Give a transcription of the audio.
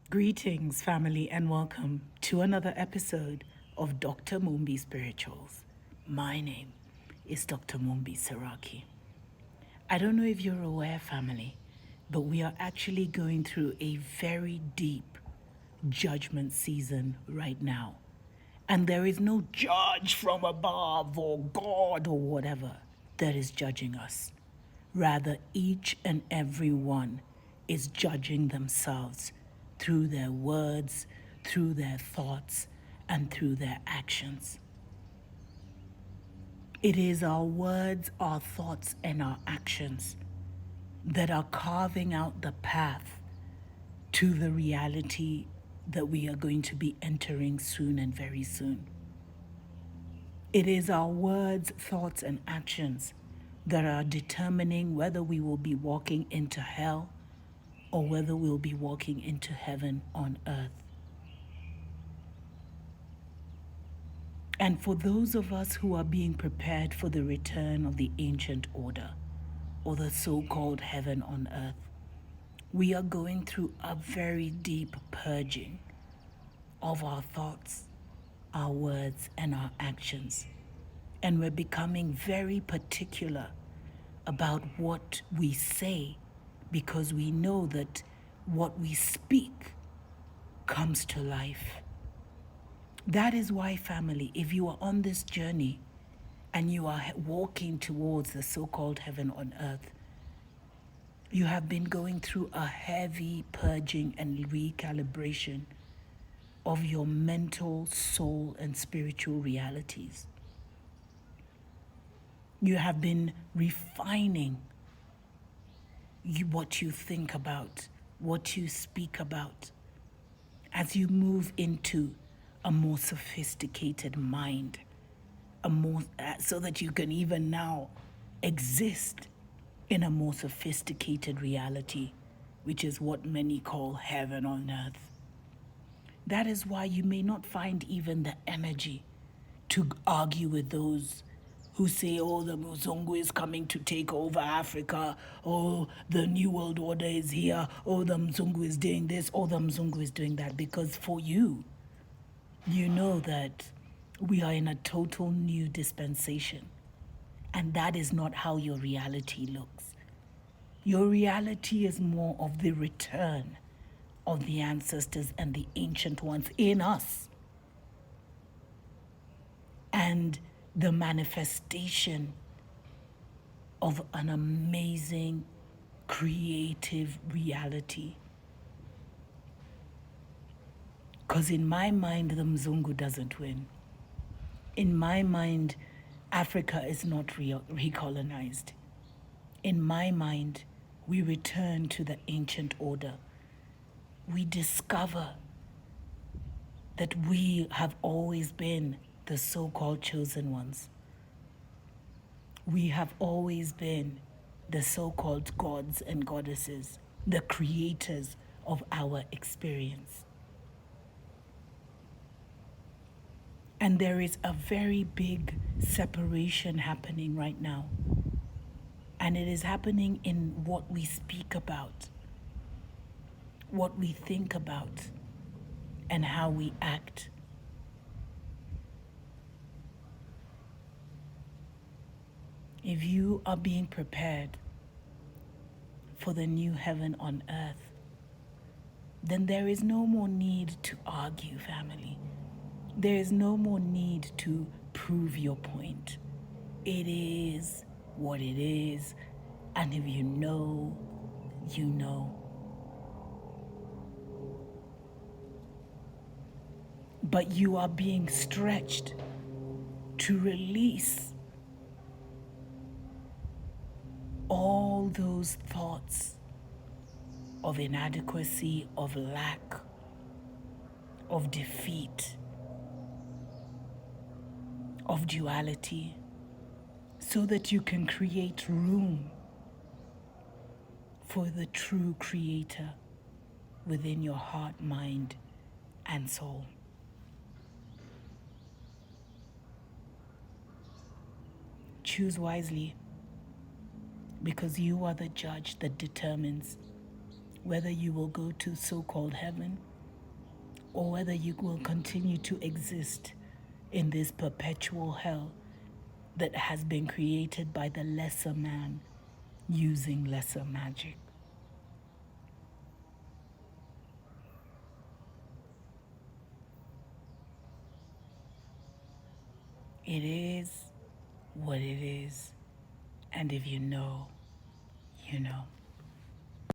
Greetings, family, and welcome to another episode of Dr. Mumbi Spirituals. My name is Dr. Mumbi Saraki. I don't know if you're aware, family, but we are actually going through a very deep judgment season right now. And there is no judge from above or God or whatever that is judging us. Rather, each and every one is judging themselves through their words, through their thoughts, and through their actions. It is our words, our thoughts, and our actions that are carving out the path to the reality that we are going to be entering soon and very soon. It is our words, thoughts, and actions that are determining whether we will be walking into hell or whether we'll be walking into heaven on earth. And for those of us who are being prepared for the return of the ancient order, or the so-called heaven on earth, we are going through a very deep purging of our thoughts, our words, and our actions. And we're becoming very particular about what we say because we know that what we speak comes to life. That is why, family, if you are on this journey and you are walking towards the so-called heaven on earth, you have been going through a heavy purging and recalibration of your mental, soul, and spiritual realities. You have been refining what you think about, what you speak about, as you move into a more sophisticated mind, so that you can even now exist in a more sophisticated reality, which is what many call heaven on earth. That is why you may not find even the energy to argue with those who say, oh, the Muzungu is coming to take over Africa, oh, the New World Order is here, oh, the Mzungu is doing this, oh, the Mzungu is doing that. Because for you, you know that we are in a total new dispensation. And that is not how your reality looks. Your reality is more of the return of the ancestors and the ancient ones in us, and the manifestation of an amazing creative reality. Because in my mind, the Mzungu doesn't win. In my mind, Africa is not recolonized. In my mind, we return to the ancient order. We discover that we have always been the so-called chosen ones. We have always been the so-called gods and goddesses, the creators of our experience. And there is a very big separation happening right now. And it is happening in what we speak about, what we think about, and how we act. If you are being prepared for the new heaven on earth, then there is no more need to argue, family. There is no more need to prove your point. It is what it is, and if you know, you know. But you are being stretched to release all those thoughts of inadequacy, of lack, of defeat, of duality, so that you can create room for the true creator within your heart, mind, and soul. Choose wisely, because you are the judge that determines whether you will go to so-called heaven or whether you will continue to exist in this perpetual hell that has been created by the lesser man using lesser magic. It is what it is, and if you know, you know.